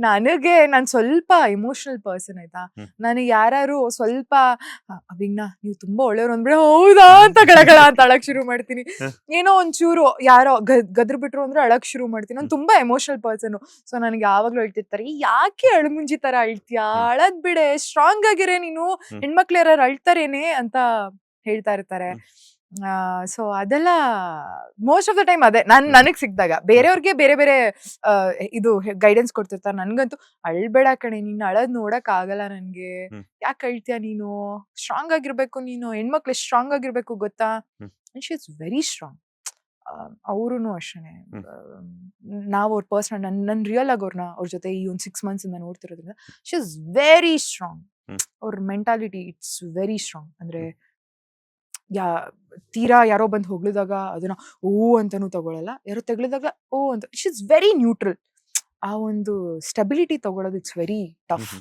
ನನಗೆ ನಾನ್ ಸ್ವಲ್ಪ emotional person ಆಯ್ತಾ. ನನಗೆ ಯಾರು ಸ್ವಲ್ಪ ಅಭಿಜ್ಞಾ ನೀವು ತುಂಬಾ ಒಳ್ಳೆಯವ್ರು ಅಂದ್ಬಿಡ ಹೌದಾ ಅಂತ ಗಳಗಳ ಅಂತ ಅಳಕ್ ಶುರು ಮಾಡ್ತೀನಿ. ಏನೋ ಒಂಚೂರು ಯಾರೋ ಗದ್ರ ಬಿಟ್ರು ಅಂದ್ರೆ ಅಳಕ್ ಶುರು ಮಾಡ್ತೀನಿ. ನಾನು ತುಂಬಾ ಎಮೋಷನಲ್ ಪರ್ಸನ್. ಸೊ ನನಗೆ ಯಾವಾಗ್ಲೂ ಹೇಳ್ತಿರ್ತಾರೆ ಯಾಕೆ ಅಳುಮುಂಜಿ ತರ ಅಳ್ತೀಯಾ, ಅಳದ್ ಬಿಡೆ, ಸ್ಟ್ರಾಂಗ್ ಆಗಿರೇ ನೀನು, ಹೆಣ್ಮಕ್ಳು ಯಾರು ಅಳ್ತಾರೇನೆ ಅಂತ ಹೇಳ್ತಾ ಇರ್ತಾರೆ. ಸೊ ಅದೆಲ್ಲ ಮೋಸ್ಟ್ ಆಫ್ ದ ಟೈಮ್ ಅದೇ ನನಗ್ ಸಿಕ್ದಾಗ. ಬೇರೆಯವ್ರಿಗೆ ಬೇರೆ ಬೇರೆ ಇದು ಗೈಡೆನ್ಸ್ ಕೊಡ್ತಿರ್ತಾರೆ. ನನ್ಗಂತೂ ಅಳ್ಬೇಡ ಕಣೆ, ನೀನ್ ಅಳದ್ ನೋಡಕ್ ಆಗಲ್ಲ ನನ್ಗೆ, ಯಾಕೆ ಅಳ್ತೀಯ ನೀನು, ಸ್ಟ್ರಾಂಗ್ ಆಗಿರ್ಬೇಕು ನೀನು, ಹೆಣ್ಮಕ್ಳು ಎಷ್ಟು ಸ್ಟ್ರಾಂಗ್ ಆಗಿರ್ಬೇಕು ಗೊತ್ತಾ. She is very strong. ಅವ್ರು ಅಷ್ಟೇನೆ. ನಾವು ಅವ್ರ ಪರ್ಸನಲ್ ನನ್ ರಿಯಲ್ ಆಗಿ ಅವ್ರ ಜೊತೆ ಈ ಒಂದು 6 months ಇಂದ ನೋಡ್ತಿರೋದ್ರಿಂದ ಶಿ ಇಸ್ ವೆರಿ ಸ್ಟ್ರಾಂಗ್. ಅವ್ರ ಮೆಂಟಾಲಿಟಿ ಇಟ್ಸ್ ವೆರಿ ಸ್ಟ್ರಾಂಗ್. ಅಂದ್ರೆ ತೀರಾ ಯಾರೋ ಬಂದು ಹೊಗಳಿದಾಗ ಅದನ್ನ ಓ ಅಂತಾನು ತಗೊಳಲ್ಲ, ಯಾರೋ ತೆಗಳಿದಾಗ ಓ ಅಂತ. She is very neutral. ಆ ಒಂದು ಸ್ಟೆಬಿಲಿಟಿ ತಗೊಳ್ಳೋದು ಇಟ್ಸ್ ವೆರಿ ಟಫ್.